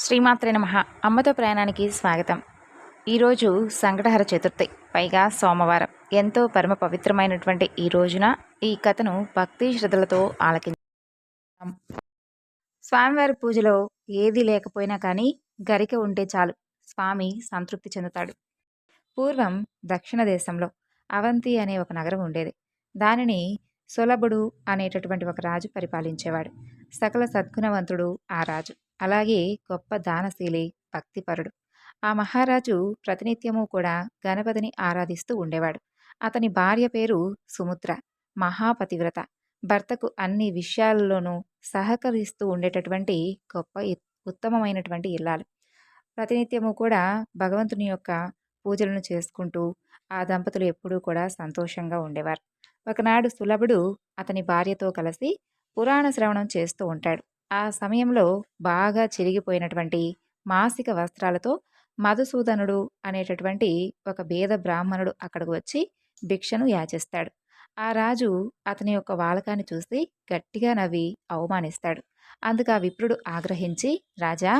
శ్రీమాత్రే నమః. అమ్మతో ప్రయాణానికి స్వాగతం. ఈరోజు సంకటహర చతుర్థి, పైగా సోమవారం. ఎంతో పరమ పవిత్రమైనటువంటి ఈ రోజున ఈ కథను భక్తి శ్రద్ధలతో ఆలకించాం. స్వామివారి పూజలో ఏది లేకపోయినా కానీ గరిక ఉంటే చాలు, స్వామి సంతృప్తి చెందుతాడు. పూర్వం దక్షిణ దేశంలో అవంతి అనే ఒక నగరం ఉండేది. దానిని సులభుడు అనేటటువంటి ఒక రాజు పరిపాలించేవాడు. సకల సద్గుణవంతుడు ఆ రాజు. అలాగే గొప్ప దానశీలి, భక్తిపరుడు. ఆ మహారాజు ప్రతినిత్యము కూడా గణపతిని ఆరాధిస్తూ ఉండేవాడు. అతని భార్య పేరు సుముద్ర. మహాపతివ్రత. భర్తకు అన్ని విషయాల్లోనూ సహకరిస్తూ ఉండేటటువంటి గొప్ప ఉత్తమమైనటువంటి ఇల్లాలు. ప్రతినిత్యము కూడా భగవంతుని యొక్క పూజలను చేసుకుంటూ ఆ దంపతులు ఎప్పుడూ కూడా సంతోషంగా ఉండేవారు. ఒకనాడు సులభుడు అతని భార్యతో కలిసి పురాణ శ్రవణం చేస్తూ ఉంటాడు. ఆ సమయంలో బాగా చిరిగిపోయినటువంటి మాసిక వస్త్రాలతో మధుసూదనుడు అనేటటువంటి ఒక బీద బ్రాహ్మణుడు అక్కడికి వచ్చి భిక్షను యాచిస్తాడు. ఆ రాజు అతని యొక్క వాలకాన్ని చూసి గట్టిగా నవ్వి అవమానిస్తాడు. అందుకు ఆ విప్రుడు ఆగ్రహించి, రాజా,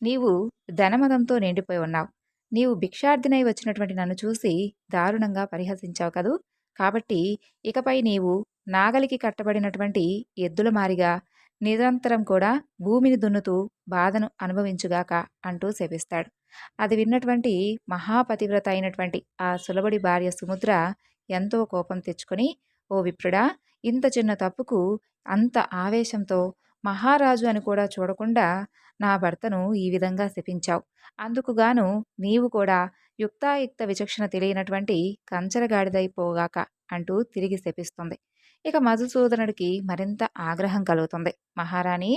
నీవు ధనమదంతో నిండిపోయి ఉన్నావు. నీవు భిక్షార్థినై వచ్చినటువంటి నన్ను చూసి దారుణంగా పరిహసించావు కదూ. కాబట్టి ఇకపై నీవు నాగలికి కట్టబడినటువంటి ఎద్దుల మారిగా నిరంతరం కూడా భూమిని దున్నుతూ బాధను అనుభవించుగాక అంటూ శపిస్తాడు. అది విన్నటువంటి మహాపతివ్రత అయినటువంటి ఆ సులభడి భార్య సుముద్ర ఎంతో కోపం తెచ్చుకొని, ఓ విప్రుడా, ఇంత చిన్న తప్పుకు అంత ఆవేశంతో మహారాజు అని కూడా చూడకుండా నా భర్తను ఈ విధంగా శపించావు. అందుకుగాను నీవు కూడా యుక్తాయుక్త విచక్షణ తెలియనటువంటి కంచరగాడిదైపోగాక అంటూ తిరిగి శపిస్తుంది. ఇక మధుసూదనుడికి మరింత ఆగ్రహం కలుగుతుంది. మహారాణి,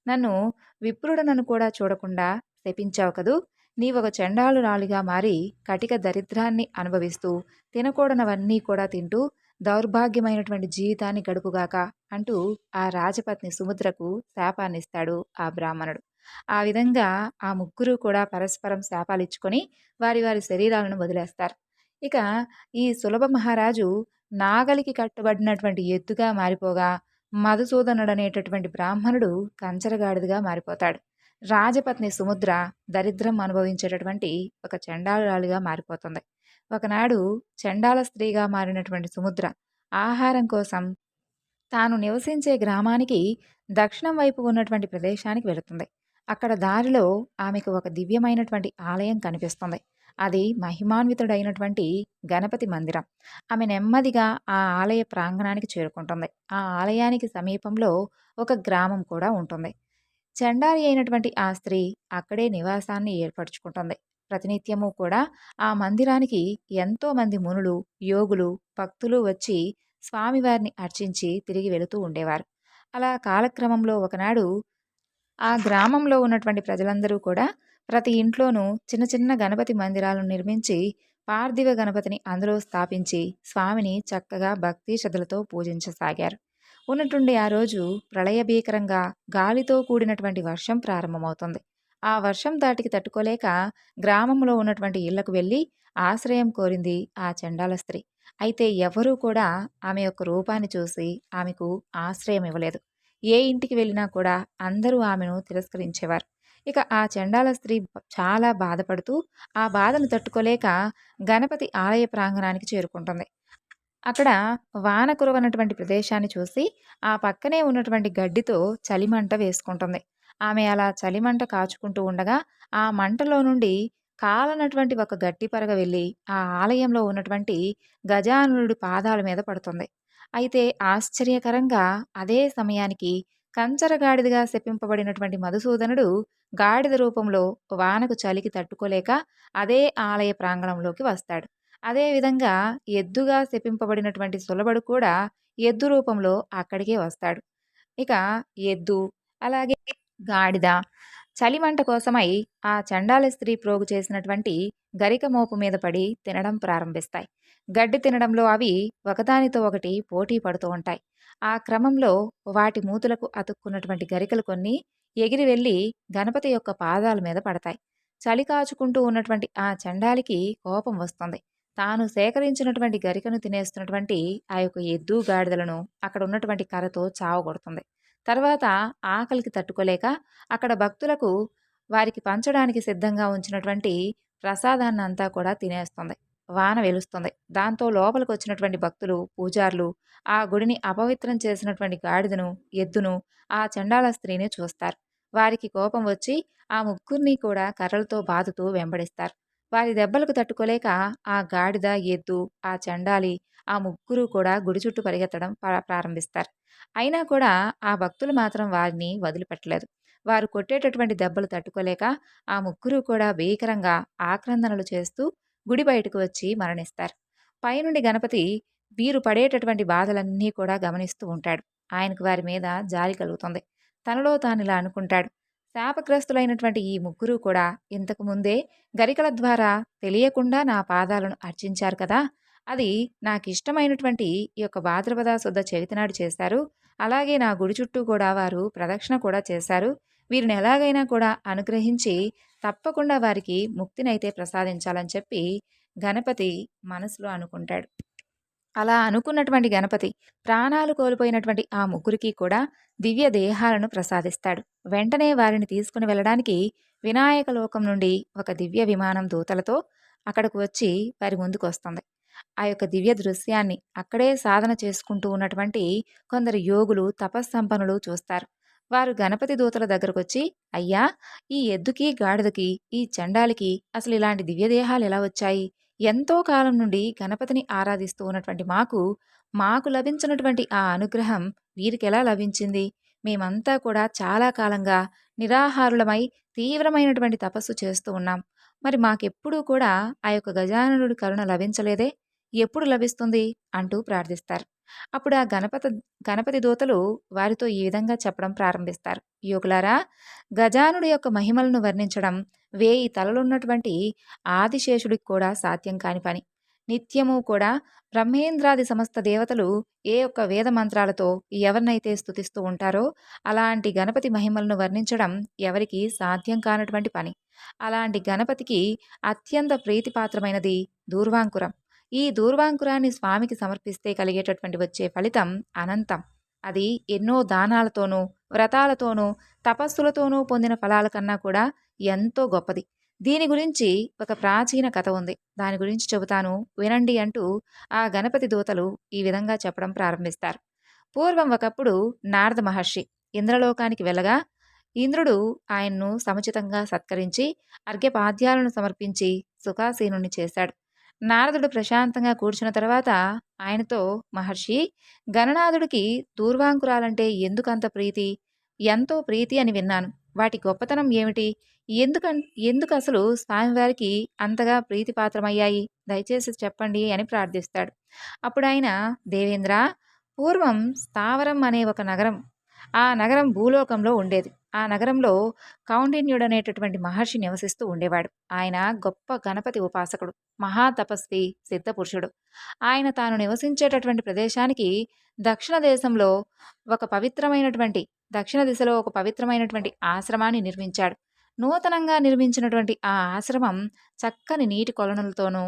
నన్ను విప్రుడనను కూడా చూడకుండా శపించావు కదూ. నీవొక చండాలురాలిగా మారి కటిక దరిద్రాన్ని అనుభవిస్తూ తినకూడనవన్నీ కూడా తింటూ దౌర్భాగ్యమైనటువంటి జీవితాన్ని గడుపుగాక అంటూ ఆ రాజపత్ని సుముద్రకు శాపాన్నిస్తాడు ఆ బ్రాహ్మణుడు. ఆ విధంగా ఆ ముగ్గురు కూడా పరస్పరం శాపాలిచ్చుకొని వారి వారి శరీరాలను వదిలేస్తారు. ఇక ఈ సులభ మహారాజు నాగలికి కట్టబడినటువంటి ఎద్దుగా మారిపోగా, మధుసూదనుడనేటటువంటి బ్రాహ్మణుడు కంచరగాడిదిగా మారిపోతాడు. రాజపత్ని సుముద్ర దరిద్రం అనుభవించేటటువంటి ఒక చండాలురాలిగా మారిపోతుంది. ఒకనాడు చండాల స్త్రీగా మారినటువంటి సుముద్ర ఆహారం కోసం తాను నివసించే గ్రామానికి దక్షిణం వైపు ఉన్నటువంటి ప్రదేశానికి వెళుతుంది. అక్కడ దారిలో ఆమెకు ఒక దివ్యమైనటువంటి ఆలయం కనిపిస్తుంది. అది మహిమాన్వితుడైనటువంటి గణపతి మందిరం. ఆమె నెమ్మదిగా ఆ ఆలయ ప్రాంగణానికి చేరుకుంటుంది. ఆ ఆలయానికి సమీపంలో ఒక గ్రామం కూడా ఉంటుంది. చండారి అయినటువంటి ఆ స్త్రీ అక్కడే నివాసాన్ని ఏర్పరచుకుంటుంది. ప్రతినిత్యము కూడా ఆ మందిరానికి ఎంతోమంది మునులు, యోగులు, భక్తులు వచ్చి స్వామివారిని అర్చించి తిరిగి వెళుతూ ఉండేవారు. అలా కాలక్రమంలో ఒకనాడు ఆ గ్రామంలో ఉన్నటువంటి ప్రజలందరూ కూడా ప్రతి ఇంట్లోనూ చిన్న చిన్న గణపతి మందిరాలను నిర్మించి పార్థివ గణపతిని అందులో స్థాపించి స్వామిని చక్కగా భక్తి శ్రద్ధలతో పూజించసాగారు. ఉన్నట్టుండి ఆ రోజు ప్రళయభీకరంగా గాలితో కూడినటువంటి వర్షం ప్రారంభమవుతుంది. ఆ వర్షం దాటికి తట్టుకోలేక గ్రామంలో ఉన్నటువంటి ఇళ్లకు వెళ్ళి ఆశ్రయం కోరింది ఆ చండాల స్త్రీ. అయితే ఎవరూ కూడా ఆమె యొక్క రూపాన్ని చూసి ఆమెకు ఆశ్రయం ఇవ్వలేదు. ఏ ఇంటికి వెళ్ళినా కూడా అందరూ ఆమెను తిరస్కరించేవారు. ఇక ఆ చండాల స్త్రీ చాలా బాధపడుతూ ఆ బాధను తట్టుకోలేక గణపతి ఆలయ ప్రాంగణానికి చేరుకుంటుంది. అక్కడ వాన కురవనటువంటి ప్రదేశాన్ని చూసి ఆ పక్కనే ఉన్నటువంటి గడ్డితో చలిమంట వేసుకుంటుంది. ఆమె అలా చలిమంట కాచుకుంటూ ఉండగా ఆ మంటలో నుండి కాలనటువంటి ఒక గట్టి పరగ వెళ్ళి ఆ ఆలయంలో ఉన్నటువంటి గజాననుడి పాదాల మీద పడుతుంది. అయితే ఆశ్చర్యకరంగా అదే సమయానికి కంచరగాడిదగా శపింపబడినటువంటి మధుసూదనుడు గాడిద రూపంలో వానకు చలికి తట్టుకోలేక అదే ఆలయ ప్రాంగణంలోకి వస్తాడు. అదేవిధంగా ఎద్దుగా శపింపబడినటువంటి సులభుడు కూడా ఎద్దు రూపంలో అక్కడికే వస్తాడు. ఇక ఎద్దు, అలాగే గాడిద చలిమంట కోసమై ఆ చండాల స్త్రీ ప్రోగు చేసినటువంటి గరిక మోపు మీద పడి తినడం ప్రారంభిస్తాయి. గడ్డి తినడంలో అవి ఒకదానితో ఒకటి పోటీ పడుతూ ఉంటాయి. ఆ క్రమంలో వాటి మూతులకు అతుక్కున్నటువంటి గరికలు కొన్ని ఎగిరి వెళ్ళి గణపతి యొక్క పాదాల మీద పడతాయి. చలి కాచుకుంటూ ఉన్నటువంటి ఆ చండాలికి కోపం వస్తుంది. తాను సేకరించినటువంటి గరికను తినేస్తున్నటువంటి ఆ యొక్క ఎద్దు గాడిదలను అక్కడ ఉన్నటువంటి కర్రతో చావగొడుతుంది. తర్వాత ఆకలికి తట్టుకోలేక అక్కడ భక్తులకు వారికి పంచడానికి సిద్ధంగా ఉంచినటువంటి ప్రసాదాన్నంతా కూడా తినేస్తుంది. వాన వెలుస్తుంది. దాంతో లోపలికొచ్చినటువంటి భక్తులు, పూజారులు ఆ గుడిని అపవిత్రం చేసినటువంటి గాడిదను, ఎద్దును, ఆ చండాల స్త్రీని చూస్తారు. వారికి కోపం వచ్చి ఆ ముగ్గురిని కూడా కర్రలతో బాదుతూ వెంబడిస్తారు. వారి దెబ్బలకు తట్టుకోలేక ఆ గాడిద, ఎద్దు, ఆ చండాలి ఆ ముగ్గురు కూడా గుడి చుట్టూ పరిగెత్తడం ప్రారంభిస్తారు. అయినా కూడా ఆ భక్తులు మాత్రం వారిని వదిలిపెట్టలేదు. వారు కొట్టేటటువంటి దెబ్బలు తట్టుకోలేక ఆ ముగ్గురు కూడా భీకరంగా ఆక్రందనలు చేస్తూ గుడి బయటకు వచ్చి మరణిస్తారు. పైనుండి గణపతి వీరు పడేటటువంటి బాధలన్నీ కూడా గమనిస్తూ ఉంటాడు. ఆయనకు వారి మీద జాలి కలుగుతుంది. తనలో తానిలా అనుకుంటాడు. శాపగ్రస్తులైనటువంటి ఈ ముగ్గురు కూడా ఇంతకు ముందే గరికల ద్వారా తెలియకుండా నా పాదాలను అర్చించారు కదా! అది నాకిష్టమైనటువంటి ఈ యొక్క భాద్రపద శుద్ధ చవితి నాడు చేశారు. అలాగే నా గుడి చుట్టూ కూడా వారు ప్రదక్షిణ కూడా చేశారు. వీరిని ఎలాగైనా కూడా అనుగ్రహించి తప్పకుండా వారికి ముక్తినైతే ప్రసాదించాలని చెప్పి గణపతి మనసులో అనుకుంటాడు. అలా అనుకున్నటువంటి గణపతి ప్రాణాలు కోల్పోయినటువంటి ఆ ముగ్గురికి కూడా దివ్య దేహాలను ప్రసాదిస్తాడు. వెంటనే వారిని తీసుకుని వెళ్ళడానికి వినాయక లోకం నుండి ఒక దివ్య విమానం దూతలతో అక్కడకు వచ్చి వారి ముందుకు వస్తుంది. ఆ యొక్క దివ్య దృశ్యాన్ని అక్కడే సాధన చేసుకుంటూ ఉన్నటువంటి కొందరు యోగులు, తపస్సంపన్నులు చూస్తారు. వారు గణపతి దూతల దగ్గరకొచ్చి, అయ్యా, ఈ ఎద్దుకి, గాడిదకి, ఈ చండాలికి అసలు ఇలాంటి దివ్యదేహాలు ఎలా వచ్చాయి? ఎంతో కాలం నుండి గణపతిని ఆరాధిస్తూ ఉన్నటువంటి మాకు లభించినటువంటి ఆ అనుగ్రహం వీరికెలా లభించింది? మేమంతా కూడా చాలా కాలంగా నిరాహారులమై తీవ్రమైనటువంటి తపస్సు చేస్తూ ఉన్నాం. మరి మాకెప్పుడూ కూడా ఆ యొక్క గజాననుడి కరుణ లభించలేదే? ఎప్పుడు లభిస్తుంది? అంటూ ప్రార్థిస్తారు. అప్పుడు ఆ గణపతి దూతలు వారితో ఈ విధంగా చెప్పడం ప్రారంభిస్తారు. యోగులారా, గజానుడి యొక్క మహిమలను వర్ణించడం 1000 తలలున్నటువంటి ఆదిశేషుడికి కూడా సాధ్యం కాని పని. నిత్యము కూడా బ్రహ్మేంద్రాది సమస్త దేవతలు ఏ ఒక్క వేద మంత్రాలతో ఎవరినైతే స్తుతిస్తూ ఉంటారో అలాంటి గణపతి మహిమలను వర్ణించడం ఎవరికి సాధ్యం కానటువంటి పని. అలాంటి గణపతికి అత్యంత ప్రీతిపాత్రమైనది దూర్వాంకురం. ఈ దూర్వాంకురాన్ని స్వామికి సమర్పిస్తే కలిగేటటువంటి వచ్చే ఫలితం అనంతం. అది ఎన్నో దానాలతోనూ, వ్రతాలతోనూ, తపస్సులతోనూ పొందిన ఫలాల కన్నా కూడా ఎంతో గొప్పది. దీని గురించి ఒక ప్రాచీన కథ ఉంది. దాని గురించి చెబుతాను వినండి అంటూ ఆ గణపతి దూతలు ఈ విధంగా చెప్పడం ప్రారంభిస్తారు. పూర్వం ఒకప్పుడు నారద మహర్షి ఇంద్రలోకానికి వెళ్ళగా ఇంద్రుడు ఆయన్ను సముచితంగా సత్కరించి అర్ఘ్యపాద్యాలను సమర్పించి సుఖాసీనుణ్ణి చేశాడు. నారదుడు ప్రశాంతంగా కూర్చున్న తర్వాత ఆయనతో, మహర్షి, గణనాథుడికి దూర్వాంకురాలంటే ఎందుకంత ప్రీతి? ఎంతో ప్రీతి అని విన్నాను. వాటి గొప్పతనం ఏమిటి? ఎందుకు అసలు స్వామివారికి అంతగా ప్రీతిపాత్రమయ్యాయి? దయచేసి చెప్పండి అని ప్రార్థిస్తాడు. అప్పుడు ఆయన, దేవేంద్ర, పూర్వం స్థావరం అనే ఒక నగరం, ఆ నగరం భూలోకంలో ఉండేది. ఆ నగరంలో కౌండిన్యుడనేటటువంటి మహర్షి నివసిస్తూ ఉండేవాడు. ఆయన గొప్ప గణపతి ఉపాసకుడు, మహాతపస్వి, సిద్ధపురుషుడు. ఆయన తాను నివసించేటటువంటి ప్రదేశానికి దక్షిణ దేశంలో దక్షిణ దిశలో ఒక పవిత్రమైనటువంటి ఆశ్రమాన్ని నిర్మించాడు. నూతనంగా నిర్మించినటువంటి ఆ ఆశ్రమం చక్కని నీటి కొలనులతోనూ,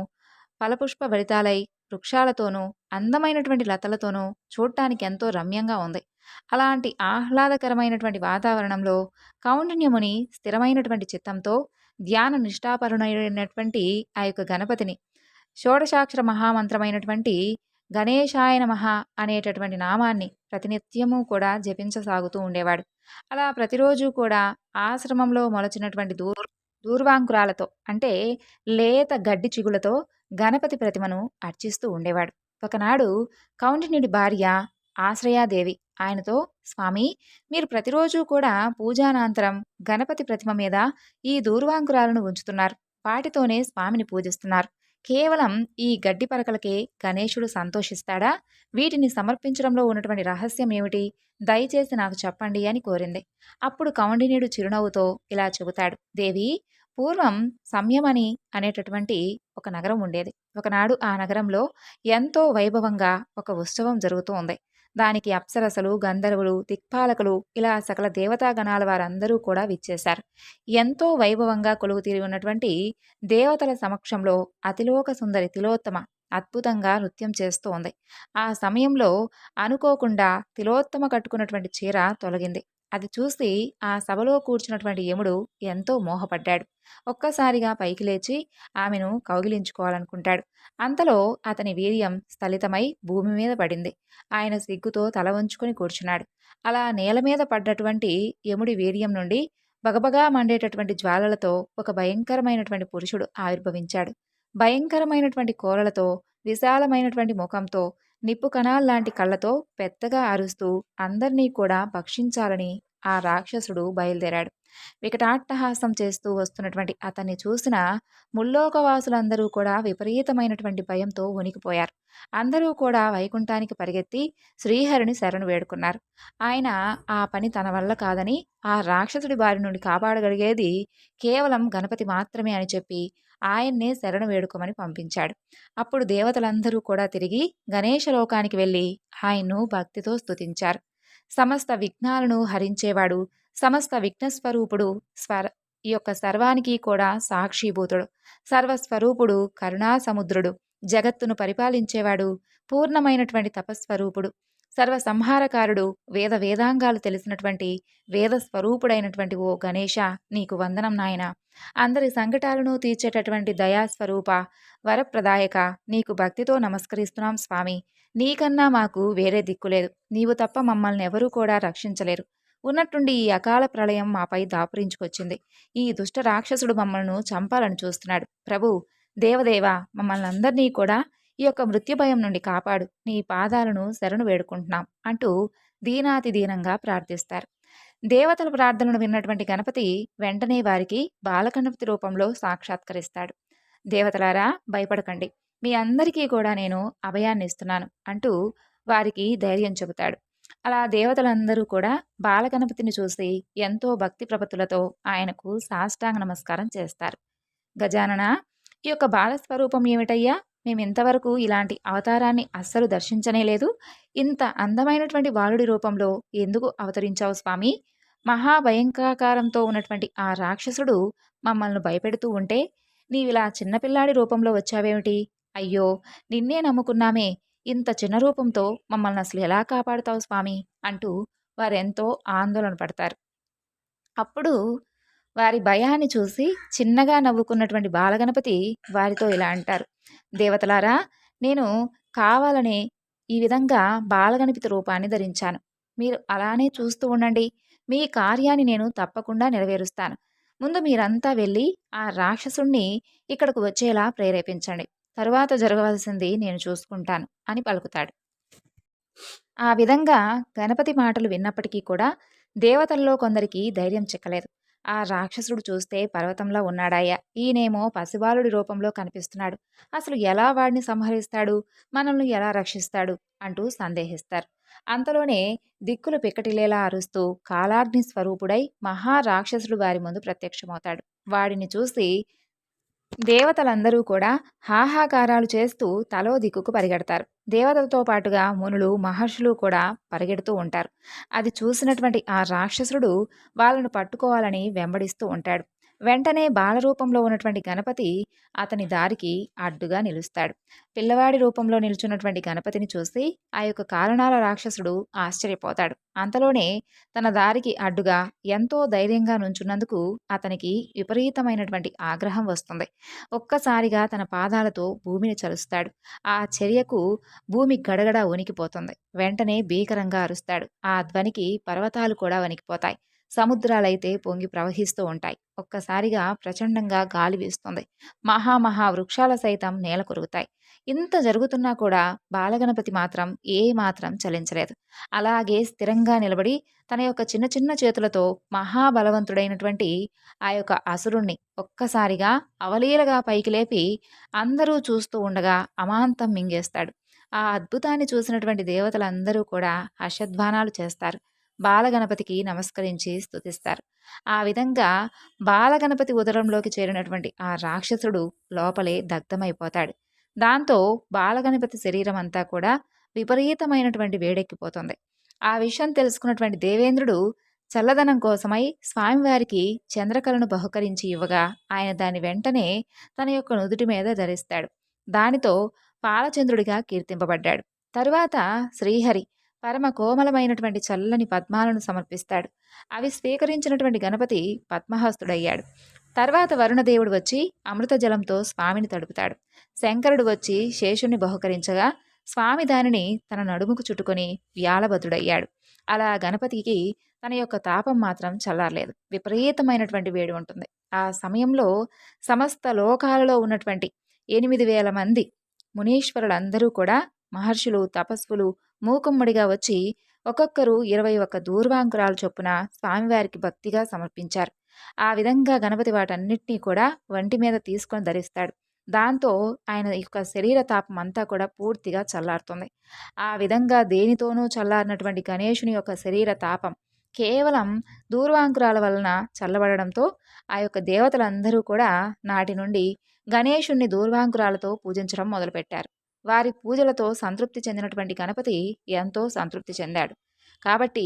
ఫలపుష్ప భరితాలై వృక్షాలతోనూ, అందమైనటువంటి లతలతోనూ చూడటానికి ఎంతో రమ్యంగా ఉంది. అలాంటి ఆహ్లాదకరమైనటువంటి వాతావరణంలో కౌండిన్యముని స్థిరమైనటువంటి చిత్తంతో ధ్యాన నిష్ఠాపరుడైనటువంటి ఆ యొక్క గణపతిని షోడశాక్షర మహామంత్రమైనటువంటి గణేశాయ నమః అనేటటువంటి నామాన్ని ప్రతినిత్యము కూడా జపించసాగుతూ ఉండేవాడు. అలా ప్రతిరోజు కూడా ఆశ్రమంలో మొలచినటువంటి దూర్వాంకురాలతో, అంటే లేత గడ్డి చిగులతో గణపతి ప్రతిమను అర్చిస్తూ ఉండేవాడు. ఒకనాడు కౌండిన్యుడి భార్య ఆశ్రయాదేవి ఆయనతో, స్వామి, మీరు ప్రతిరోజు కూడా పూజానంతరం గణపతి ప్రతిమ మీద ఈ దూర్వాంకురాలను ఉంచుతున్నారు. వాటితోనే స్వామిని పూజిస్తున్నారు. కేవలం ఈ గడ్డి పరకలకే గణేశుడు సంతోషిస్తాడా? వీటిని సమర్పించడంలో ఉన్నటువంటి రహస్యం ఏమిటి? దయచేసి నాకు చెప్పండి అని కోరింది. అప్పుడు కౌండిన్యుడు చిరునవ్వుతో ఇలా చెబుతాడు. దేవి, పూర్వం సంయమని అనేటటువంటి ఒక నగరం ఉండేది. ఒకనాడు ఆ నగరంలో ఎంతో వైభవంగా ఒక ఉత్సవం జరుగుతూ ఉంది. దానికి అప్సరసలు, గంధర్వులు, దిక్పాలకులు, ఇలా సకల దేవతాగణాల వారందరూ కూడా విచ్చేశారు. ఎంతో వైభవంగా కొలువుతీరి ఉన్నటువంటి దేవతల సమక్షంలో అతిలోక సుందరి తిలోత్తమ అద్భుతంగా నృత్యం చేస్తూ ఉంది. ఆ సమయంలో అనుకోకుండా తిలోత్తమ కట్టుకున్నటువంటి చీర తొలగింది. అది చూసి ఆ సభలో కూర్చున్నటువంటి యముడు ఎంతో మోహపడ్డాడు. ఒక్కసారిగా పైకి లేచి ఆమెను కౌగిలించుకోవాలనుకుంటాడు. అంతలో అతని వీర్యం స్థలితమై భూమి మీద పడింది. ఆయన సిగ్గుతో తల వంచుకొని కూర్చున్నాడు. అలా నేల మీద పడ్డటువంటి యముడి వీర్యం నుండి బగబగా మండేటటువంటి జ్వాలలతో ఒక భయంకరమైనటువంటి పురుషుడు ఆవిర్భవించాడు. భయంకరమైనటువంటి కోరలతో, విశాలమైనటువంటి ముఖంతో, నిప్పు కణాల్లాంటి కళ్ళతో పెద్దగా అరుస్తూ అందర్నీ కూడా భక్షించాలని ఆ రాక్షసుడు బయలుదేరాడు. వికటాట్టహాసం చేస్తూ వస్తున్నటువంటి అతన్ని చూసిన ముల్లోకవాసులందరూ కూడా విపరీతమైనటువంటి భయంతో వణికిపోయారు. అందరూ కూడా వైకుంఠానికి పరిగెత్తి శ్రీహరిని శరణు వేడుకున్నారు. ఆయన ఆ పని తన వల్ల కాదని, ఆ రాక్షసుడి బారి నుండి కాపాడగలిగేది కేవలం గణపతి మాత్రమే అని చెప్పి ఆయన్నే శరణు వేడుకోమని పంపించాడు. అప్పుడు దేవతలందరూ కూడా తిరిగి గణేశ లోకానికి వెళ్ళి ఆయన్ను భక్తితో స్తుతించారు. సమస్త విఘ్నాలను హరించేవాడు, సమస్త విఘ్నస్వరూపుడు, ఈ యొక్క సర్వానికి కూడా సాక్షిభూతుడు, సర్వస్వరూపుడు, కరుణా సముద్రుడు, జగత్తును పరిపాలించేవాడు, పూర్ణమైనటువంటి తపస్వరూపుడు, సర్వసంహారకారుడు, వేద వేదాంగాలు తెలిసినటువంటి వేద స్వరూపుడైనటువంటి ఓ గణేశ, నీకు వందనం నాయన. అందరి సంకటాలను తీర్చేటటువంటి దయాస్వరూప, వరప్రదాయక, నీకు భక్తితో నమస్కరిస్తున్నాం స్వామి. నీకన్నా మాకు వేరే దిక్కులేదు. నీవు తప్ప మమ్మల్ని ఎవరూ కూడా రక్షించలేరు. ఉన్నట్టుండి ఈ అకాల ప్రళయం మాపై దాపురించుకొచ్చింది. ఈ దుష్ట రాక్షసుడు మమ్మల్ని చంపాలని చూస్తున్నాడు. ప్రభు, దేవదేవ, మమ్మల్ని అందరినీ కూడా ఈ యొక్క మృత్యుభయం నుండి కాపాడు. నీ పాదాలను శరణు వేడుకుంటున్నాం అంటూ దీనాతి దీనంగా ప్రార్థిస్తారు. దేవతల ప్రార్థనను విన్నటువంటి గణపతి వెంటనే వారికి బాలగణపతి రూపంలో సాక్షాత్కరిస్తాడు. దేవతలారా, భయపడకండి, మీ అందరికీ కూడా నేను అభయాన్ని ఇస్తున్నాను అంటూ వారికి ధైర్యం చెబుతాడు. అలా దేవతలందరూ కూడా బాలగణపతిని చూసి ఎంతో భక్తి ప్రపత్తులతో ఆయనకు సాష్టాంగ నమస్కారం చేస్తారు. గజానన, ఈ యొక్క బాలస్వరూపం ఏమిటయ్యా? మేమింతవరకు ఇలాంటి అవతారాన్ని అస్సలు దర్శించనే లేదు. ఇంత అందమైనటువంటి బాలుడి రూపంలో ఎందుకు అవతరించావు స్వామి? మహాభయంకరాకారంతో ఉన్నటువంటి ఆ రాక్షసుడు మమ్మల్ని భయపెడుతూ ఉంటే నీవిలా చిన్నపిల్లాడి రూపంలో వచ్చావేమిటి? అయ్యో, నిన్నే నమ్ముకున్నామే, ఇంత చిన్న రూపంతో మమ్మల్ని అసలు ఎలా కాపాడుతావు స్వామి అంటూ వారెంతో ఆందోళన పడతారు. అప్పుడు వారి భయాన్ని చూసి చిన్నగా నవ్వుకున్నటువంటి బాలగణపతి వారితో ఇలా అంటారు. దేవతలారా, నేను కావాలనే ఈ విధంగా బాలగణపతి రూపాన్ని ధరించాను. మీరు అలానే చూస్తూ ఉండండి. మీ కార్యాన్ని నేను తప్పకుండా నెరవేరుస్తాను. ముందు మీరంతా వెళ్ళి ఆ రాక్షసుణ్ణి ఇక్కడకు వచ్చేలా ప్రేరేపించండి. తరువాత జరగవలసింది నేను చూసుకుంటాను అని పలుకుతాడు. ఆ విధంగా గణపతి మాటలు విన్నప్పటికీ కూడా దేవతల్లో కొందరికి ధైర్యం చిక్కలేదు. ఆ రాక్షసుడు చూస్తే పర్వతంలో ఉన్నాడాయా, ఈయనేమో పసిబాలుడి రూపంలో కనిపిస్తున్నాడు, అసలు ఎలా వాడిని సంహరిస్తాడు, మనల్ని ఎలా రక్షిస్తాడు అంటూ సందేహిస్తారు. అంతలోనే దిక్కులు పిక్కటిలేలా అరుస్తూ కాలాగ్ని స్వరూపుడై మహారాక్షసుడు వారి ముందు ప్రత్యక్షమవుతాడు. వాడిని చూసి దేవతలందరూ కూడా హాహాకారాలు చేస్తూ తలో దిక్కుకు పరిగెడతారు. దేవతలతో పాటుగా మునులు, మహర్షులు కూడా పరిగెడుతూ ఉంటారు. అది చూసినటువంటి ఆ రాక్షసుడు వాళ్ళను పట్టుకోవాలని వెంబడిస్తూ ఉంటాడు. వెంటనే బాలరూపంలో ఉన్నటువంటి గణపతి అతని దారికి అడ్డుగా నిలుస్తాడు. పిల్లవాడి రూపంలో నిలుచున్నటువంటి గణపతిని చూసి ఆ యొక్క కారణాల రాక్షసుడు ఆశ్చర్యపోతాడు. అంతలోనే తన దారికి అడ్డుగా ఎంతో ధైర్యంగా నుంచున్నందుకు అతనికి విపరీతమైనటువంటి ఆగ్రహం వస్తుంది. ఒక్కసారిగా తన పాదాలతో భూమిని చలుస్తాడు. ఆ చర్యకు భూమి గడగడ వణికిపోతుంది. వెంటనే భీకరంగా అరుస్తాడు. ఆ ధ్వనికి పర్వతాలు కూడా వణికిపోతాయి. సముద్రాలైతే పొంగి ప్రవహిస్తూ ఉంటాయి. ఒక్కసారిగా ప్రచండంగా గాలి వీస్తుంది. మహా వృక్షాల సైతం నేల కొరుగుతాయి. ఇంత జరుగుతున్నా కూడా బాలగణపతి మాత్రం ఏ మాత్రం చలించలేదు. అలాగే స్థిరంగా నిలబడి తన యొక్క చిన్న చిన్న చేతులతో మహాబలవంతుడైనటువంటి ఆ యొక్క అసురుణ్ణి ఒక్కసారిగా అవలీలగా పైకి లేపి అందరూ చూస్తూ ఉండగా అమాంతం మింగేస్తాడు. ఆ అద్భుతాన్ని చూసినటువంటి దేవతలందరూ కూడా హర్షధ్వానాలు చేస్తారు. బాలగణపతికి నమస్కరించి స్తుతిస్తారు. ఆ విధంగా బాలగణపతి ఉదరంలోకి చేరినటువంటి ఆ రాక్షసుడు లోపలే దగ్ధమైపోతాడు. దాంతో బాలగణపతి శరీరం అంతా కూడా విపరీతమైనటువంటి వేడెక్కిపోతుంది. ఆ విషయం తెలుసుకున్నటువంటి దేవేంద్రుడు చల్లదనం కోసమై స్వామివారికి చంద్రకళను బహుకరించి ఇవ్వగా ఆయన దాని వెంటనే తన యొక్క నుదుటి మీద ధరిస్తాడు. దానితో పాలచంద్రుడిగా కీర్తింపబడ్డాడు. తరువాత శ్రీహరి పరమ కోమలమైనటువంటి చల్లని పద్మాలను సమర్పిస్తాడు. అవి స్వీకరించినటువంటి గణపతి పద్మహస్తుడయ్యాడు. తర్వాత వరుణదేవుడు వచ్చి అమృత జలంతో స్వామిని తడుపుతాడు. శంకరుడు వచ్చి శేషుణ్ణి బహుకరించగా స్వామి దానిని తన నడుముకు చుట్టుకొని వ్యాళభద్రుడయ్యాడు. అలా గణపతికి తన యొక్క తాపం మాత్రం చల్లారలేదు. విపరీతమైనటువంటి వేడి ఉంటుంది. ఆ సమయంలో సమస్త లోకాలలో ఉన్నటువంటి 8,000 మంది మునీశ్వరులందరూ కూడా మహర్షులు, తపస్సులు మూకుమ్మడిగా వచ్చి ఒక్కొక్కరు 21 దూర్వాంకురాలు చొప్పున స్వామివారికి భక్తిగా సమర్పించారు. ఆ విధంగా గణపతి వాటన్నిటినీ కూడా వంటి మీద తీసుకొని ధరిస్తాడు. దాంతో ఆయన యొక్క శరీర తాపం అంతా కూడా పూర్తిగా చల్లారుతుంది. ఆ విధంగా దేనితోనూ చల్లారినటువంటి గణేశుని యొక్క శరీర తాపం కేవలం దూర్వాంకురాల వలన చల్లబడడంతో ఆ యొక్క దేవతలందరూ కూడా నాటి నుండి గణేశుణ్ణి దూర్వాంకురాలతో పూజించడం మొదలుపెట్టారు. వారి పూజలతో సంతృప్తి చెందినటువంటి గణపతి ఎంతో సంతృప్తి చెందాడు. కాబట్టి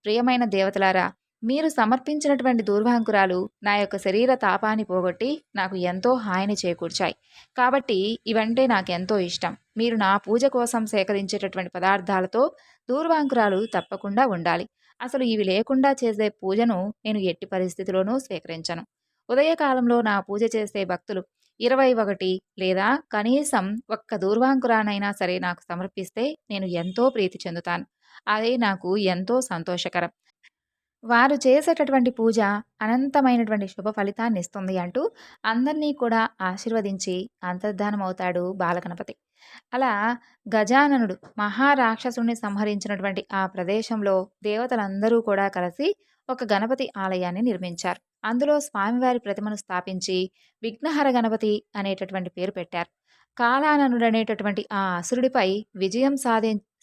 ప్రియమైన దేవతలారా, మీరు సమర్పించినటువంటి దూర్వాంకురాలు నా యొక్క శరీర తాపాన్ని పోగొట్టి నాకు ఎంతో హాయిని చేకూర్చాయి. కాబట్టి ఇవంటే నాకెంతో ఇష్టం. మీరు నా పూజ కోసం సేకరించేటటువంటి పదార్థాలతో దూర్వాంకురాలు తప్పకుండా ఉండాలి. అసలు ఇవి లేకుండా చేసే పూజను నేను ఎట్టి పరిస్థితిలోనూ స్వీకరించను. ఉదయకాలంలో నా పూజ చేసే భక్తులు 21 లేదా కనీసం ఒక్క దూర్వాంకురానైనా సరే నాకు సమర్పిస్తే నేను ఎంతో ప్రీతి చెందుతాను. అది నాకు ఎంతో సంతోషకరం. వారు చేసేటటువంటి పూజ అనంతమైనటువంటి శుభ ఫలితాన్ని ఇస్తుంది అంటూ అందరినీ కూడా ఆశీర్వదించి అంతర్ధానమవుతాడు బాలగణపతి. అలా గజాననుడు మహారాక్షసుని సంహరించినటువంటి ఆ ప్రదేశంలో దేవతలందరూ కూడా కలిసి ఒక గణపతి ఆలయాన్ని నిర్మించారు. అందులో స్వామివారి ప్రతిమను స్థాపించి విఘ్నహర గణపతి అనేటటువంటి పేరు పెట్టారు. కాలాననుడు అనేటటువంటి ఆ అసురుడిపై విజయం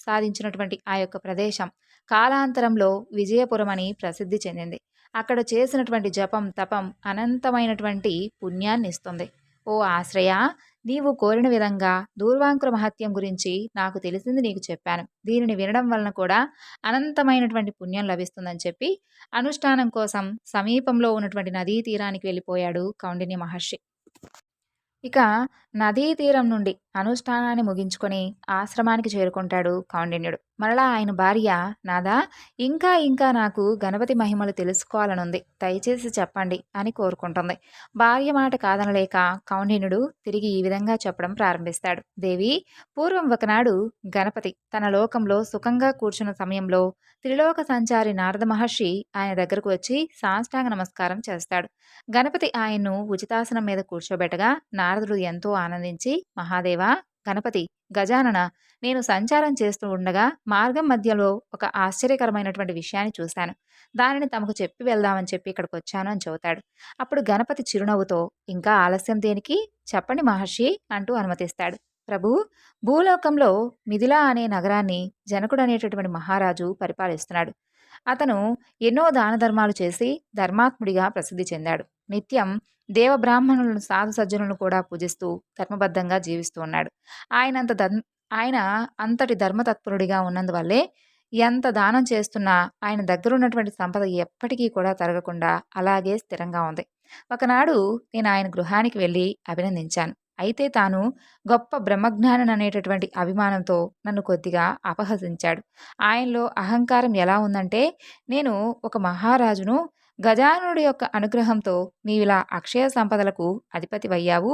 సాధించినటువంటి ఆ యొక్క ప్రదేశం కాలాంతరంలో విజయపురం అని ప్రసిద్ధి చెందింది. అక్కడ చేసినటువంటి జపం, తపం అనంతమైనటువంటి పుణ్యాన్ని ఇస్తుంది. ఓ ఆశ్రయ, నీవు కోరిన విధంగా దూర్వాంకుర మహత్యం గురించి నాకు తెలిసింది నీకు చెప్పాను. దీనిని వినడం వలన కూడా అనంతమైనటువంటి పుణ్యం లభిస్తుందని చెప్పి అనుష్ఠానం కోసం సమీపంలో ఉన్నటువంటి నదీ తీరానికి వెళ్ళిపోయాడు కౌండిన్య మహర్షి. ఇక నదీ తీరం నుండి అనుష్ఠానాన్ని ముగించుకొని ఆశ్రమానికి చేరుకుంటాడు కౌండిన్యుడు. మరలా ఆయన భార్య, నాదా, ఇంకా ఇంకా నాకు గణపతి మహిమలు తెలుసుకోవాలనుంది, దయచేసి చెప్పండి అని కోరుకుంటుంది. భార్య మాట కాదనలేక కౌండిన్యుడు తిరిగి ఈ విధంగా చెప్పడం ప్రారంభిస్తాడు. దేవి, పూర్వం ఒకనాడు గణపతి తన లోకంలో సుఖంగా కూర్చున్న సమయంలో త్రిలోక సంచారి నారద మహర్షి ఆయన దగ్గరకు వచ్చి సాష్టాంగ నమస్కారం చేస్తాడు. గణపతి ఆయన్ను ఉచితాసనం మీద కూర్చోబెట్టగా నారదుడు ఎంతో ఆనందించి, మహాదేవా, గణపతి, గజానన, నేను సంచారం చేస్తూ ఉండగా మార్గం మధ్యలో ఒక ఆశ్చర్యకరమైనటువంటి విషయాన్ని చూశాను. దానిని తమకు చెప్పి వెళ్దామని చెప్పి ఇక్కడికి వచ్చాను అని చెబుతాడు. అప్పుడు గణపతి చిరునవ్వుతో, ఇంకా ఆలస్యం దేనికి, చెప్పండి మహర్షి అంటూ అనుమతిస్తాడు. ప్రభు, భూలోకంలో మిథిలా అనే నగరాన్ని జనకుడు అనేటటువంటి మహారాజు పరిపాలిస్తున్నాడు. అతను ఎన్నో దాన ధర్మాలు చేసి ధర్మాత్ముడిగా ప్రసిద్ధి చెందాడు. నిత్యం దేవబ్రాహ్మణులను, సాధు సజ్జనులను కూడా పూజిస్తూ ధర్మబద్ధంగా జీవిస్తూ ఉన్నాడు. ఆయనంత ఆయన అంతటి ధర్మతత్పరుడిగా ఉన్నందువల్లే ఎంత దానం చేస్తున్నా ఆయన దగ్గరున్నటువంటి సంపద ఎప్పటికీ కూడా తరగకుండా అలాగే స్థిరంగా ఉంది. ఒకనాడు నేను ఆయన గృహానికి వెళ్ళి అభినందించాను. అయితే తాను గొప్ప బ్రహ్మజ్ఞాని అనేటటువంటి అభిమానంతో నన్ను కొద్దిగా అపహసించాడు. ఆయనలో అహంకారం ఎలా ఉందంటే, నేను ఒక మహారాజును, గజానుడి యొక్క అనుగ్రహంతో నీవిలా అక్షయ సంపదలకు అధిపతివయ్యావు,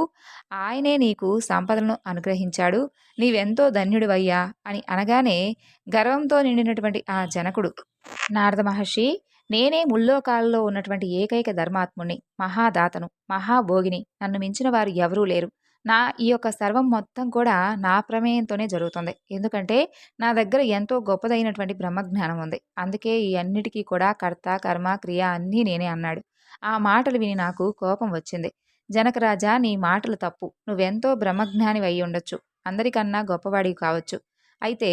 ఆయనే నీకు సంపదలను అనుగ్రహించాడు, నీవెంతో ధన్యుడివయ్యా అని అనగానే గర్వంతో నిండినటువంటి ఆ జనకుడు, నారద మహర్షి, నేనే ముల్లోకాలలో ఉన్నటువంటి ఏకైక ధర్మాత్ముణ్ణి, మహాదాతను, మహాభోగిని, నన్ను మించిన వారు ఎవరూ లేరు. ఈ యొక్క సర్వం మొత్తం కూడా నా ప్రమేయంతోనే జరుగుతుంది. ఎందుకంటే నా దగ్గర ఎంతో గొప్పదైనటువంటి బ్రహ్మజ్ఞానం ఉంది. అందుకే ఈ అన్నిటికీ కూడా కర్త, కర్మ, క్రియ అన్నీ నేనే అన్నాడు. ఆ మాటలు విని నాకు కోపం వచ్చింది. జనకరాజా, నీ మాటలు తప్పు. నువ్వెంతో బ్రహ్మజ్ఞాని అయి ఉండొచ్చు, అందరికన్నా గొప్పవాడివి కావచ్చు. అయితే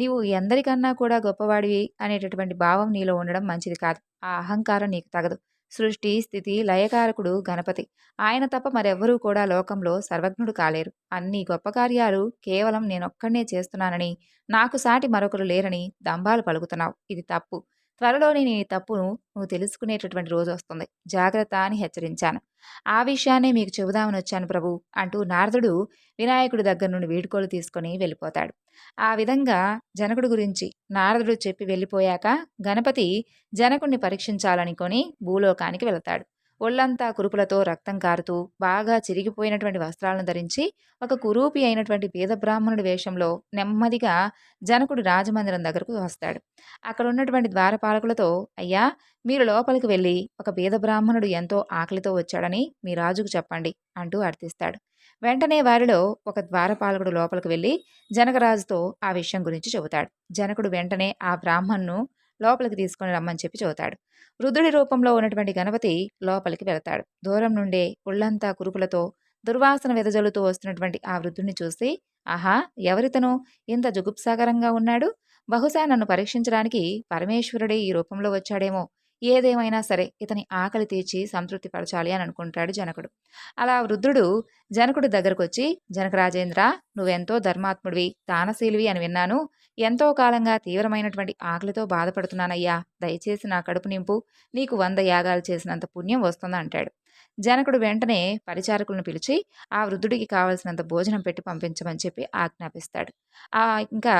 నీవు ఎందరికన్నా కూడా గొప్పవాడివి అనేటటువంటి భావం నీలో ఉండడం మంచిది కాదు. ఆ అహంకారం నీకు తగదు. సృష్టి, స్థితి, లయకారకుడు గణపతి. ఆయన తప్ప మరెవ్వరూ కూడా లోకంలో సర్వజ్ఞుడు కాలేరు. అన్ని గొప్ప కార్యాలు కేవలం నేనొక్కడినే చేస్తున్నానని, నాకు సాటి మరొకరు లేరని దంభాలు పలుకుతున్నావు. ఇది తప్పు. త్వరలోనే నీ తప్పును నువ్వు తెలుసుకునేటటువంటి రోజొస్తుంది. జాగ్రత్త అని హెచ్చరించాను. ఆ విషయాన్నే మీకు చెబుదామని వచ్చాను ప్రభూ అంటూ నారదుడు వినాయకుడి దగ్గర నుండి వీడ్కోలు తీసుకొని వెళ్ళిపోతాడు. ఆ విధంగా జనకుడి గురించి నారదుడు చెప్పి వెళ్ళిపోయాక గణపతి జనకుడిని పరీక్షించాలనుకొని భూలోకానికి వెళతాడు. ఒళ్ళంతా కురుపులతో రక్తం కారుతూ బాగా చిరిగిపోయినటువంటి వస్త్రాలను ధరించి ఒక కురూపి అయినటువంటి పేద బ్రాహ్మణుడి వేషంలో నెమ్మదిగా జనకుడు రాజమందిరం దగ్గరకు వస్తాడు. అక్కడ ఉన్నటువంటి ద్వారపాలకులతో, అయ్యా, మీరు లోపలికి వెళ్ళి ఒక పేద బ్రాహ్మణుడు ఎంతో ఆకలితో వచ్చాడని మీ రాజుకు చెప్పండి అంటూ అర్థిస్తాడు. వెంటనే వారిలో ఒక ద్వారపాలకుడు లోపలికి వెళ్ళి జనకరాజుతో ఆ విషయం గురించి చెబుతాడు. జనకుడు వెంటనే ఆ బ్రాహ్మణ్ను లోపలికి తీసుకొని రమ్మని చెప్పి చెబుతాడు. వృద్ధుడి రూపంలో ఉన్నటువంటి గణపతి లోపలికి వెళతాడు. దూరం నుండే ఒళ్ళంతా కురుపులతో దుర్వాసన వెదజల్లుతూ వస్తున్నటువంటి ఆ వృద్ధుడిని చూసి, ఆహా, ఎవరితను ఇంత జుగుప్సాకరంగా ఉన్నాడు? బహుశా నన్ను పరీక్షించడానికి పరమేశ్వరుడే ఈ రూపంలో వచ్చాడేమో. ఏదేమైనా సరే ఇతని ఆకలి తీర్చి సంతృప్తి పరచాలి అని అనుకుంటాడు జనకుడు. అలా వృద్ధుడు జనకుడి దగ్గరకొచ్చి, జనకరాజేంద్ర, నువ్వెంతో ధర్మాత్ముడివి, దానశీలివి అని విన్నాను. ఎంతో కాలంగా తీవ్రమైనటువంటి ఆకలితో బాధపడుతున్నానయ్యా. దయచేసి నా కడుపు నింపు. నీకు 100 యాగాలు చేసినంత పుణ్యం వస్తుంది అంటాడు. జనకుడు వెంటనే పరిచారకులను పిలిచి ఆ వృద్ధుడికి కావలసినంత భోజనం పెట్టి పంపించమని చెప్పి ఆజ్ఞాపిస్తాడు. ఆ ఇంకా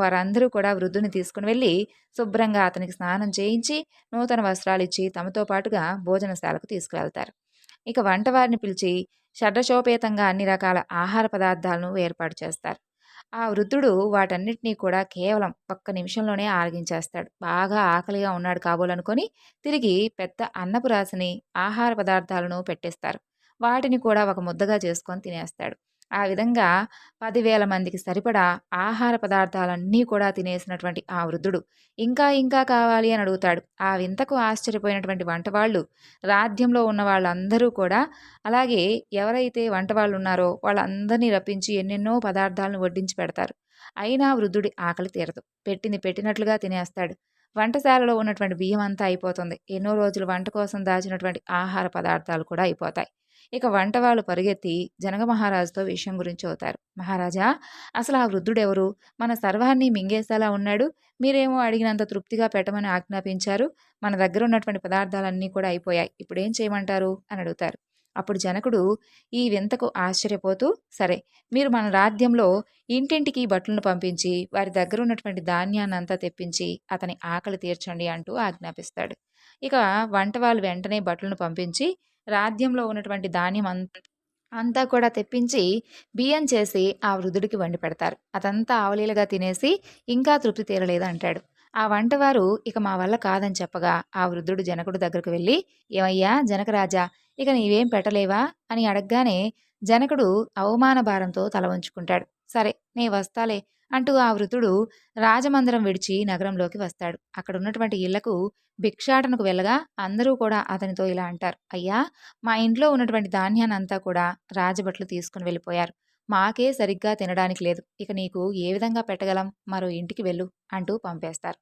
వారందరూ కూడా వృద్ధుని తీసుకుని వెళ్ళి శుభ్రంగా అతనికి స్నానం చేయించి నూతన వస్త్రాలిచ్చి తమతో పాటుగా భోజనశాలకు తీసుకువెళ్తారు. ఇక వంటవారిని పిలిచి షడ్రశోపేతంగా అన్ని రకాల ఆహార పదార్థాలను ఏర్పాటు చేస్తారు. ఆ వృద్ధుడు వాటన్నిటినీ కూడా కేవలం ఒక్క నిమిషంలోనే ఆరగించేస్తాడు. బాగా ఆకలిగా ఉన్నాడు కాబోలనుకొని తిరిగి పెద్ద అన్నపు రాశిని ఆహార పదార్థాలను పెట్టేస్తారు. వాటిని కూడా ఒక ముద్దగా చేసుకొని తినేస్తాడు. ఆ విధంగా 10,000 మందికి సరిపడా ఆహార పదార్థాలన్నీ కూడా తినేసినటువంటి ఆ వృద్ధుడు ఇంకా ఇంకా కావాలి అని అడుగుతాడు. ఆ వింతకు ఆశ్చర్యపోయినటువంటి వంటవాళ్ళు, రాజ్యంలో ఉన్న వాళ్ళందరూ కూడా, అలాగే ఎవరైతే వంటవాళ్ళు ఉన్నారో వాళ్ళందరినీ రప్పించి ఎన్నెన్నో పదార్థాలను వడ్డించి పెడతారు. అయినా వృద్ధుడి ఆకలి తీరదు. పెట్టింది పెట్టినట్లుగా తినేస్తాడు. వంటశాలలో ఉన్నటువంటి బియ్యం అంతా అయిపోతుంది. ఎన్నో రోజులు వంట కోసం దాచినటువంటి ఆహార పదార్థాలు కూడా అయిపోతాయి. ఇక వంటవాళ్ళు పరుగెత్తి జనక మహారాజుతో విషయం గురించి చెబుతారు. మహారాజా, అసలు ఆ వృద్ధుడెవరు? మన సర్వాన్ని మింగేసేలా ఉన్నాడు. మీరేమో అడిగినంత తృప్తిగా పెట్టమని ఆజ్ఞాపించారు. మన దగ్గర ఉన్నటువంటి పదార్థాలన్నీ కూడా అయిపోయాయి. ఇప్పుడేం చేయమంటారు అని అడుగుతారు. అప్పుడు జనకుడు ఈ వింతకు ఆశ్చర్యపోతూ, సరే, మీరు మన రాజ్యంలో ఇంటింటికి బట్టలను పంపించి వారి దగ్గర ఉన్నటువంటి ధాన్యాన్నంతా తెప్పించి అతని ఆకలి తీర్చండి అంటూ ఆజ్ఞాపిస్తాడు. ఇక వంటవాళ్ళు వెంటనే బట్టలను పంపించి రాజ్యంలో ఉన్నటువంటి ధాన్యం అంతా కూడా తెప్పించి బియ్యం చేసి ఆ వృద్ధుడికి వండి పెడతారు. అదంతా అవలీలగా తినేసి ఇంకా తృప్తి తీరలేదు అంటాడు. ఆ వంటవారు ఇక మా వల్ల కాదని చెప్పగా ఆ వృద్ధుడు జనకుడి దగ్గరకు వెళ్ళి, ఏమయ్యా జనకరాజా, ఇక నీవేం పెట్టలేవా అని అడగగానే జనకుడు అవమాన భారంతో తల వంచుకుంటాడు. సరే, నే వస్తాలే అంటూ ఆ వృద్ధుడు రాజమందిరం విడిచి నగరంలోకి వస్తాడు. అక్కడ ఉన్నటువంటి ఇళ్లకు భిక్షాటనకు వెళ్ళగా అందరూ కూడా అతనితో ఇలా అంటారు, అయ్యా, మా ఇంట్లో ఉన్నటువంటి ధాన్యాన్నంతా కూడా రాజభట్లు తీసుకుని వెళ్ళిపోయారు. మాకే సరిగ్గా తినడానికి లేదు. ఇక నీకు ఏ విధంగా పెట్టగలం? మరో ఇంటికి వెళ్ళు అంటూ పంపేస్తారు.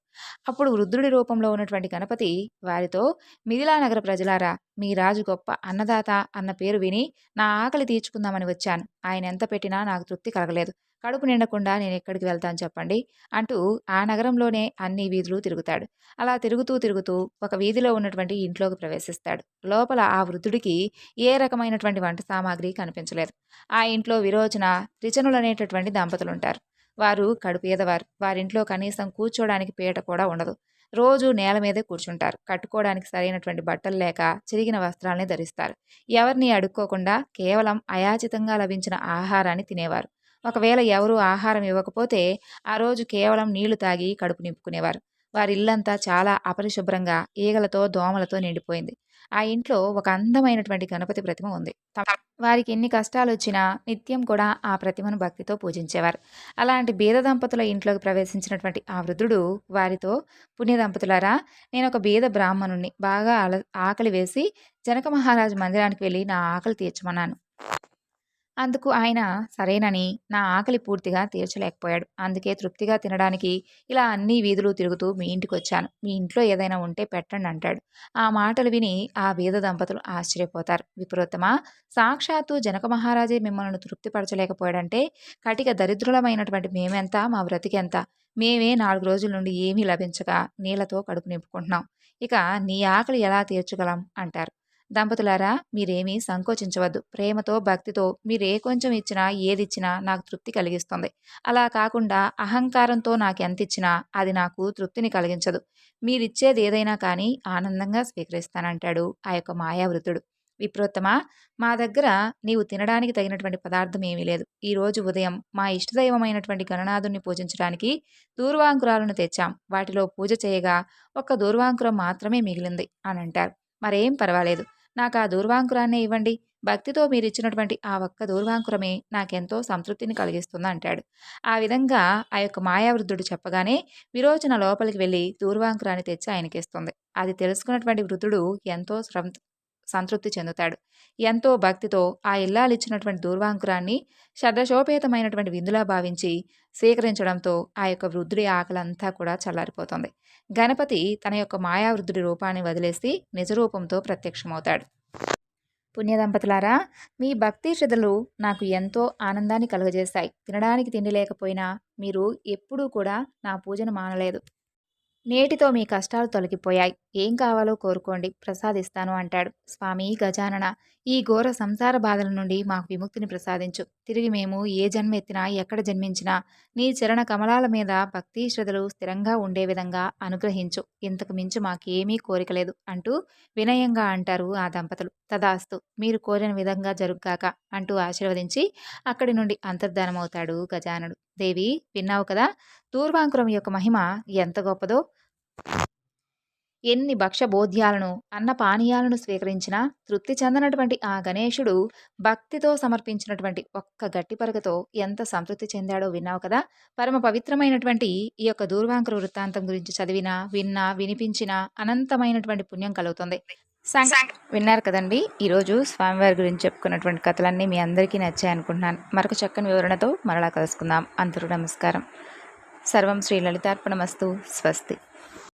అప్పుడు వృద్ధుడి రూపంలో ఉన్నటువంటి గణపతి వారితో, మిథిలా నగర ప్రజలారా, మీ రాజు గొప్ప అన్నదాత అన్న పేరు విని నా ఆకలి తీర్చుకుందామని వచ్చాను. ఆయన ఎంత పెట్టినా నాకు తృప్తి కలగలేదు. కడుపు నిండకుండా నేను ఎక్కడికి వెళ్తాను చెప్పండి అంటూ ఆ నగరంలోనే అన్ని వీధులు తిరుగుతాడు. అలా తిరుగుతూ తిరుగుతూ ఒక వీధిలో ఉన్నటువంటి ఇంట్లోకి ప్రవేశిస్తాడు. లోపల ఆ వృద్ధుడికి ఏ రకమైనటువంటి వంట సామాగ్రి కనిపించలేదు. ఆ ఇంట్లో విరోచన, త్రిచనులనేటటువంటి దంపతులుంటారు. వారు కడుపేదవారు. వారింట్లో కనీసం కూర్చోడానికి పీట కూడా ఉండదు. రోజు నేల మీదే కూర్చుంటారు. కట్టుకోవడానికి సరైనటువంటి బట్టలు లేక చిరిగిన వస్త్రాల్ని ధరిస్తారు. ఎవరిని అడుక్కోకుండా కేవలం అయాచితంగా లభించిన ఆహారాన్ని తినేవారు. ఒకవేళ ఎవరూ ఆహారం ఇవ్వకపోతే ఆ రోజు కేవలం నీళ్లు తాగి కడుపు నింపుకునేవారు. వారి ఇల్లంతా చాలా అపరిశుభ్రంగా ఈగలతో దోమలతో నిండిపోయింది. ఆ ఇంట్లో ఒక అందమైనటువంటి గణపతి ప్రతిమ ఉంది. వారికి ఎన్ని కష్టాలొచ్చినా నిత్యం కూడా ఆ ప్రతిమను భక్తితో పూజించేవారు. అలాంటి బీద దంపతుల ఇంట్లోకి ప్రవేశించినటువంటి ఆ వృద్ధుడు వారితో, పుణ్య దంపతులారా, నేనొక బీద బ్రాహ్మణుణ్ణి. బాగా ఆకలి వేసి జనక మహారాజు మందిరానికి వెళ్ళి నా ఆకలి తీర్చమన్నాను. అందుకు ఆయన సరేనని నా ఆకలి పూర్తిగా తీర్చలేకపోయాడు. అందుకే తృప్తిగా తినడానికి ఇలా అన్ని వీధులు తిరుగుతూ మీ ఇంటికొచ్చాను. మీ ఇంట్లో ఏదైనా ఉంటే పెట్టండి అంటాడు. ఆ మాటలు విని ఆ బీద దంపతులు ఆశ్చర్యపోతారు. విపరీతమా, సాక్షాత్తు జనక మహారాజే మిమ్మల్ని తృప్తిపరచలేకపోయాడంటే కటిక దరిద్రులమైనటువంటి మేమెంత, మా బ్రతికెంత? మేమే 4 రోజుల నుండి ఏమీ లభించక నీళ్లతో కడుపు నింపుకుంటున్నాం. ఇక నీ ఆకలి ఎలా తీర్చగలం అంటారు. దంపతులారా, మీరేమీ సంకోచించవద్దు. ప్రేమతో, భక్తితో మీరు ఏ కొంచెం ఇచ్చినా, ఏదిచ్చినా నాకు తృప్తి కలిగిస్తుంది. అలా కాకుండా అహంకారంతో నాకెంతిచ్చినా అది నాకు తృప్తిని కలిగించదు. మీరిచ్చేది ఏదైనా కానీ ఆనందంగా స్వీకరిస్తానంటాడు ఆ యొక్క మాయావృతుడు. విప్రోత్తమా, మా దగ్గర నీవు తినడానికి తగినటువంటి పదార్థం ఏమీ లేదు. ఈరోజు ఉదయం మా ఇష్టదైవమైనటువంటి గణనాథుణ్ణి పూజించడానికి దూర్వాంకురాలను తెచ్చాం. వాటిలో పూజ చేయగా ఒక్క దూర్వాంకురం మాత్రమే మిగిలింది అని అంటారు. మరేం పర్వాలేదు, నాకు ఆ దూర్వాంకురాన్నే ఇవ్వండి. భక్తితో మీరిచ్చినటువంటి ఆ ఒక్క దూర్వాంకురమే నాకెంతో సంతృప్తిని కలిగిస్తుంది అంటాడు. ఆ విధంగా ఆ యొక్క మాయావృద్ధుడు చెప్పగానే విరోచన లోపలికి వెళ్ళి దూర్వాంకురాన్ని తెచ్చి ఆయనకిస్తుంది. అది తెలుసుకున్నటువంటి వృద్ధుడు ఎంతో సంతృప్తి చెందుతాడు. ఎంతో భక్తితో ఆ ఇల్లాలిచ్చినటువంటి దూర్వాంకురాన్ని షడ్రశోపేతమైనటువంటి విందులా భావించి స్వీకరించడంతో ఆ యొక్క వృద్ధుడి ఆకలంతా కూడా చల్లారిపోతుంది. గణపతి తన యొక్క మాయావృద్ధుడి రూపాన్ని వదిలేసి నిజరూపంతో ప్రత్యక్షమవుతాడు. పుణ్యదంపతులారా, మీ భక్తి శ్రద్ధలు నాకు ఎంతో ఆనందాన్ని కలుగజేస్తాయి. తినడానికి తిండి లేకపోయినా మీరు ఎప్పుడూ కూడా నా పూజను మానలేదు. నేటితో మీ కష్టాలు తొలగిపోయాయి. ఏం కావాలో కోరుకోండి, ప్రసాదిస్తాను అంటాడు. స్వామి గజానన, ఈ ఘోర సంసార బాధల నుండి మాకు విముక్తిని ప్రసాదించు. తిరిగి మేము ఏ జన్మ ఎత్తినా, ఎక్కడ జన్మించినా నీ చరణ కమలాల మీద భక్తి శ్రద్ధలు స్థిరంగా ఉండే విధంగా అనుగ్రహించు. ఇంతకు మించి మాకేమీ కోరిక లేదు అంటూ వినయంగా అంటారు ఆ దంపతులు. తదాస్తు, మీరు కోరిన విధంగా జరుగుగాక అంటూ ఆశీర్వదించి అక్కడి నుండి అంతర్ధానమవుతాడు గజాననుడు. దేవి, విన్నావు కదా, దూర్వాంకురం యొక్క మహిమ ఎంత గొప్పదో. ఎన్ని భక్ష్యభోజ్యాలను, అన్నపానీయాలను స్వీకరించినా తృప్తి చెందనటువంటి ఆ గణేశుడు భక్తితో సమర్పించినటువంటి ఒక్క గట్టి పరగతో ఎంత సంతృప్తి చెందాడో విన్నావు కదా. పరమ పవిత్రమైనటువంటి ఈ యొక్క దూర్వాంకుర వృత్తాంతం గురించి చదివినా, విన్నా, వినిపించినా అనంతమైనటువంటి పుణ్యం కలుగుతుంది. విన్నారు కదండి, ఈరోజు స్వామివారి గురించి చెప్పుకున్నటువంటి కథలన్నీ మీ అందరికీ నచ్చాయి అనుకుంటున్నాను. మరొక చక్కని వివరణతో మరలా కలుసుకుందాం. అందరూ నమస్కారం. సర్వం శ్రీ లలితార్పణమస్తు. స్వస్తి.